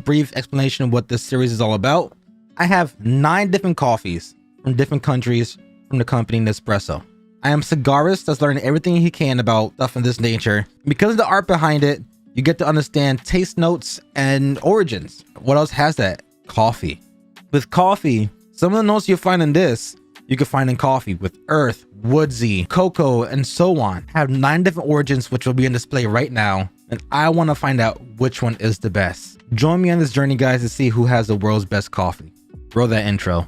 brief explanation of what this series is all about, I have 9 different coffees from different countries from the company Nespresso. I am a cigarist that's learning everything he can about stuff of this nature. Because of the art behind it, you get to understand taste notes and origins. What else has that? Coffee. With coffee, some of the notes you'll find in this, you can find in coffee with earth, woodsy, cocoa, and so on. I have 9 different origins which will be on display right now, and I want to find out which one is the best. Join me on this journey, guys, to see who has the world's best coffee. Roll that intro.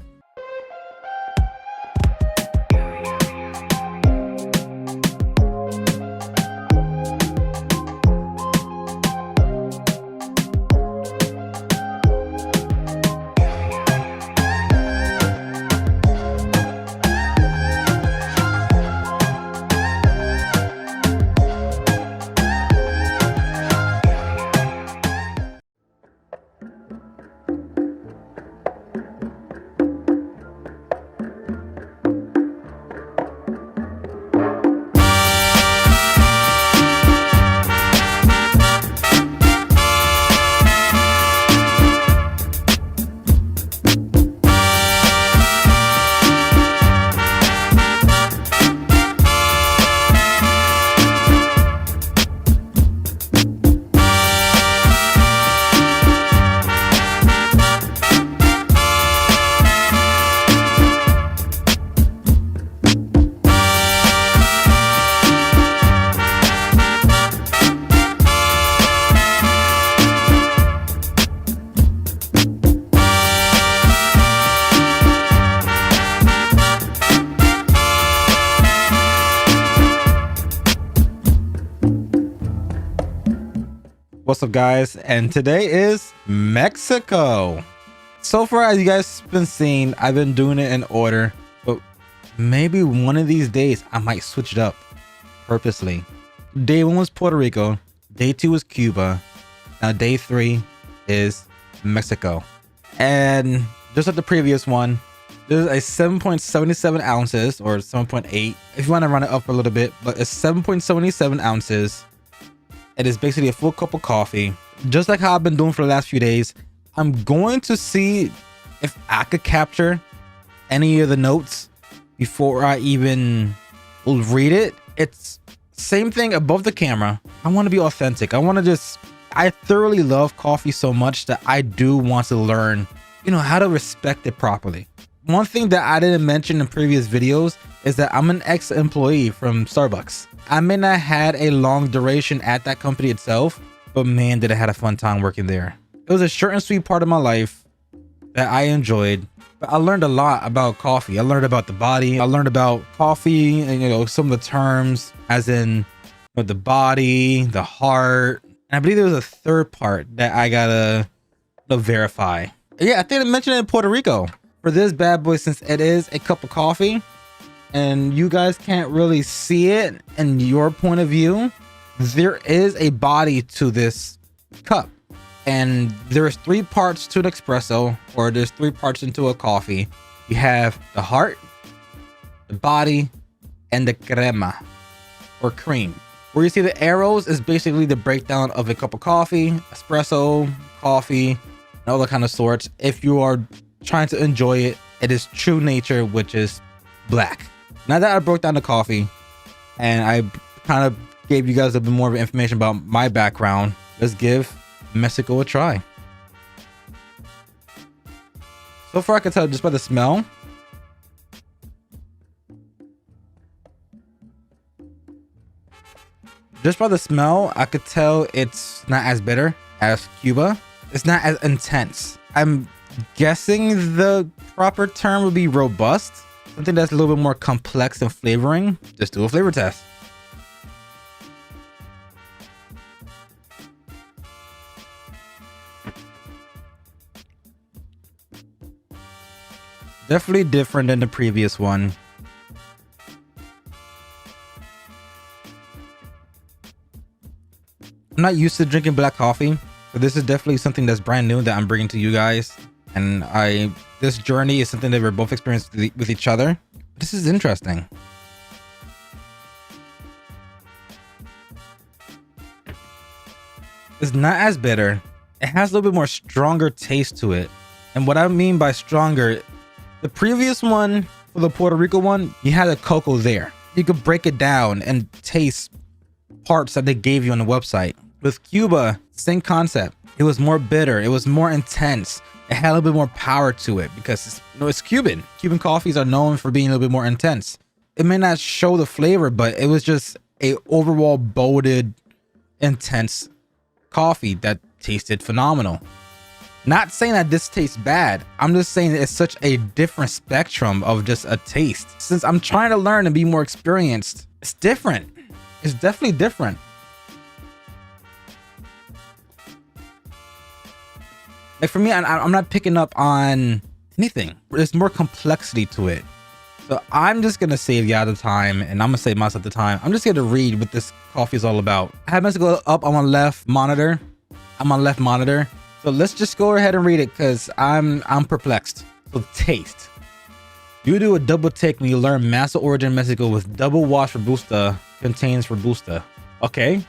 What's up, guys? And today is Mexico. So far, as you guys been seeing, I've been doing it in order, but maybe one of these days I might switch it up purposely. Day 1 was Puerto Rico, day 2 was Cuba, now day 3 is Mexico. And just like the previous one, there's a 7.77 ounces or 7.8 if you want to run it up a little bit, but it's 7.77 ounces. It is basically a full cup of coffee. Just like how I've been doing for the last few days, I'm going to see if I could capture any of the notes before I even read it. It's same thing above the camera. I want to be authentic. I thoroughly love coffee so much that I do want to learn, how to respect it properly. One thing that I didn't mention in previous videos is that I'm an ex-employee from Starbucks. I may not had a long duration at that company itself, but man, did I had a fun time working there. It was a short and sweet part of my life that I enjoyed, but I learned a lot about coffee. I learned about the body. I learned about coffee and, some of the terms as in the body, the heart. And I believe there was a third part that I gotta verify. Yeah, I think I mentioned it in Puerto Rico. For this bad boy, since it is a cup of coffee and you guys can't really see it in your point of view, there is a body to this cup, and there's 3 parts to an espresso, or there's 3 parts into a coffee. You have the heart, the body, and the crema or cream. Where you see the arrows is basically the breakdown of a cup of coffee, espresso, coffee, and all that kind of sorts. If you are trying to enjoy it, it is true nature, which is black. Now that I broke down the coffee and I kind of gave you guys a bit more of information about my background, let's give Mexico a try. So far, I can tell just by the smell. Just by the smell, I could tell it's not as bitter as Cuba. It's not as intense. I'm guessing the proper term would be robust. Something that's a little bit more complex in flavoring. Just do a flavor test. Definitely different than the previous one. I'm not used to drinking black coffee, so this is definitely something that's brand new that I'm bringing to you guys. And this journey is something that we're both experiencing with each other. This is interesting. It's not as bitter It has a little bit more stronger taste to it. And what I mean by stronger, the previous one, for the Puerto Rico one, you had a cocoa there. You could break it down and taste parts that they gave you on the website. With Cuba, same concept. It was more bitter. It was more intense. It had a little bit more power to it because it's Cuban. Cuban coffees are known for being a little bit more intense. It may not show the flavor, but it was just a overall bolded, intense coffee that tasted phenomenal. Not saying that this tastes bad. I'm just saying that it's such a different spectrum of just a taste. Since I'm trying to learn and be more experienced, it's different. It's definitely different. Like for me, I'm not picking up on anything. There's more complexity to it. So I'm just gonna save y'all the time, and I'm gonna save myself the time. I'm just gonna read what this coffee is all about. I have Mexico up on my left monitor. I'm on left monitor. So let's just go ahead and read it because I'm perplexed. So taste. You do a double take when you learn Masa origin Mexico with double wash Robusta contains Robusta. Okay.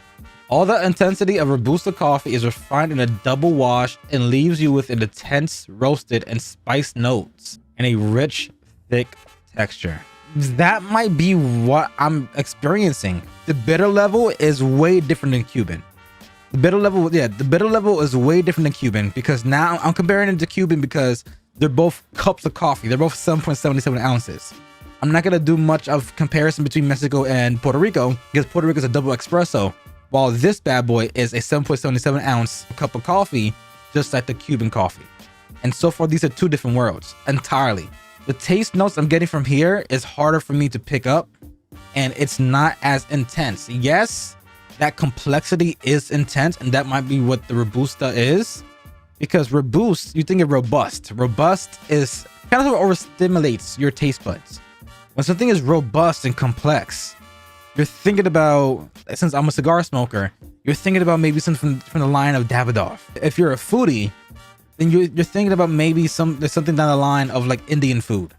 All the intensity of Robusta coffee is refined in a double wash and leaves you with an intense roasted and spiced notes and a rich, thick texture. That might be what I'm experiencing. The bitter level is way different than Cuban. The bitter level is way different than Cuban because now I'm comparing it to Cuban because they're both cups of coffee. They're both 7.77 ounces. I'm not gonna do much of comparison between Mexico and Puerto Rico because Puerto Rico is a double espresso, while this bad boy is a 7.77 ounce cup of coffee, just like the Cuban coffee. And so far, these are two different worlds entirely. The taste notes I'm getting from here is harder for me to pick up, and it's not as intense. Yes, that complexity is intense, and that might be what the Robusta is. Because robust, you think of robust. Robust is kind of what overstimulates your taste buds. When something is robust and complex, you're thinking about, since I'm a cigar smoker, you're thinking about maybe something from the line of Davidoff. If you're a foodie, then you're thinking about maybe there's something down the line of like Indian food,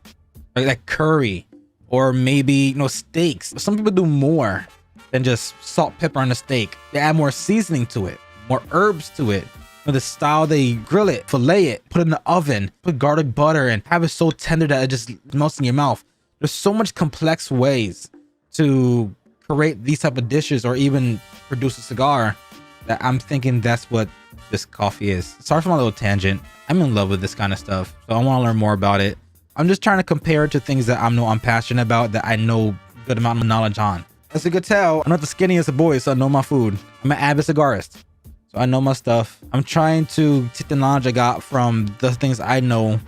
like curry, or maybe steaks. Some people do more than just salt, pepper on a steak. They add more seasoning to it, more herbs to it. The style they grill it, fillet it, put it in the oven, put garlic butter, and have it so tender that it just melts in your mouth. There's so much complex ways to create these type of dishes or even produce a cigar that I'm thinking that's what this coffee is. Sorry for my little tangent. I'm in love with this kind of stuff, so I want to learn more about it. I'm just trying to compare it to things that I'm passionate about, that I know a good amount of knowledge on. As you could tell, I'm not the skinniest of boys, so I know my food. I'm an avid cigarist, so I know my stuff. I'm trying to take the knowledge I got from the things I know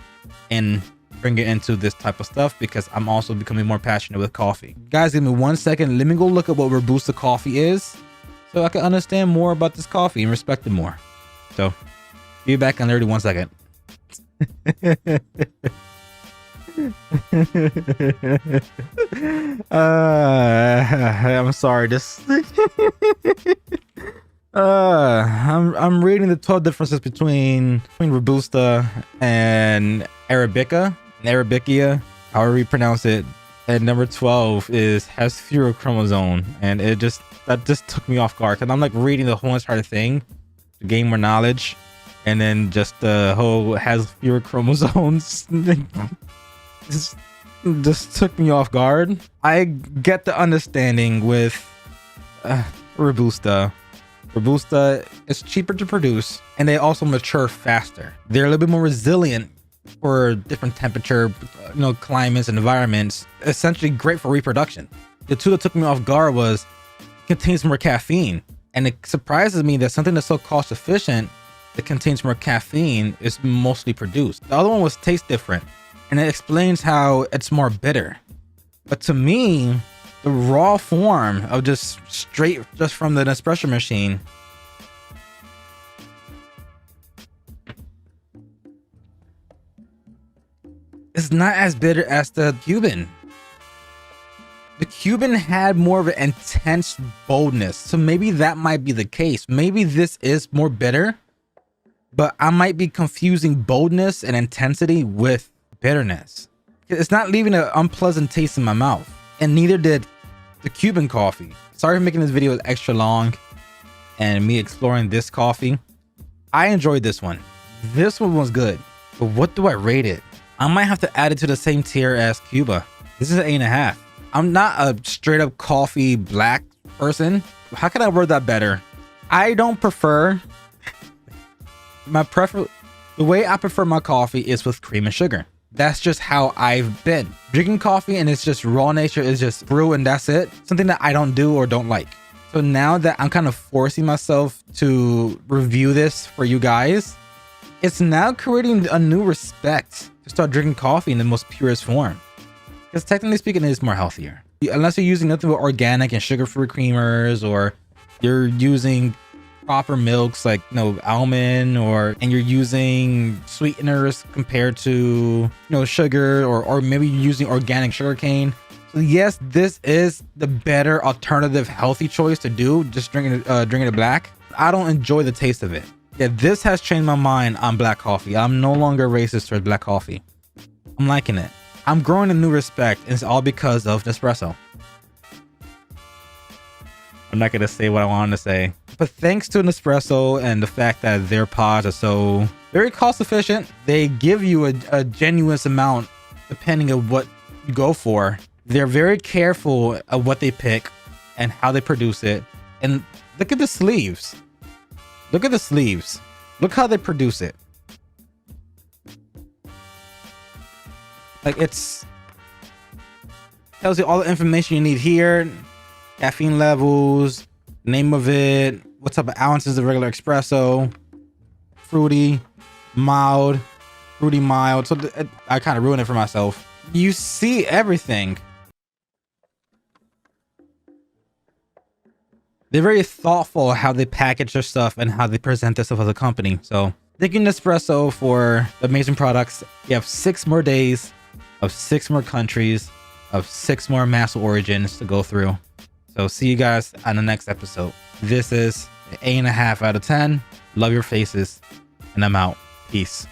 and bring it into this type of stuff because I'm also becoming more passionate with coffee. Guys, give me 1 second. Let me go look at what Robusta coffee is so I can understand more about this coffee and respect it more. So, be back in 31 seconds. I'm sorry. I'm reading the 12 differences between Robusta and Arabica, however you pronounce it. And number 12 has fewer chromosome, and that just took me off guard because I'm like reading the whole entire thing to gain more knowledge, and then just the whole has fewer chromosomes just took me off guard. I get the understanding with Robusta. Robusta is cheaper to produce, and they also mature faster. They're a little bit more resilient for different temperature, climates and environments. Essentially great for reproduction. The two that took me off guard was it contains more caffeine, and it surprises me that something that's so cost efficient that contains more caffeine is mostly produced. The other one was taste different, and it explains how it's more bitter. But to me, the raw form of just from the Nespresso machine is not as bitter as the Cuban. The Cuban had more of an intense boldness, so maybe that might be the case. Maybe this is more bitter, but I might be confusing boldness and intensity with bitterness. It's not leaving an unpleasant taste in my mouth, and neither did the Cuban coffee. Sorry for making this video extra long and me exploring this coffee, I enjoyed this one. This one was good. But what do I rate it? I might have to add it to the same tier as Cuba. This is an 8.5. I'm not a straight up coffee black person. How can I word that better? I don't prefer the way I prefer my coffee is with cream and sugar. That's just how I've been drinking coffee, and it's just raw nature is just brew and that's it. Something that I don't do or don't like. So now that I'm kind of forcing myself to review this for you guys, it's now creating a new respect to start drinking coffee in the most purest form. Because technically speaking, it is more healthier. Unless you're using nothing but organic and sugar-free creamers, or you're using proper milks like almond, and you're using sweeteners compared to sugar, or maybe you're using organic sugar cane. So yes, this is the better alternative healthy choice to do, just drinking it black. I don't enjoy the taste of it. Yeah, this has changed my mind on black coffee. I'm no longer racist towards black coffee. I'm liking it. I'm growing a new respect, and it's all because of Nespresso. I'm not gonna say what I wanted to say, but thanks to Nespresso and the fact that their pods are so very cost efficient, they give you a genuine amount depending on what you go for. They're very careful of what they pick and how they produce it. And look at the sleeves. Look at the sleeves. Look how they produce it. Like, it's tells you all the information you need here. Caffeine levels, name of it, what type of ounces of regular espresso, fruity, mild, fruity, mild. So I kind of ruined it for myself. You see everything. They're very thoughtful how they package their stuff and how they present their stuff as a company. So thank you, Nespresso, for amazing products. You have 6 more days of 6 more countries of 6 more mass origins to go through. So see you guys on the next episode. This is 8.5 out of 10. Love your faces, and I'm out. Peace.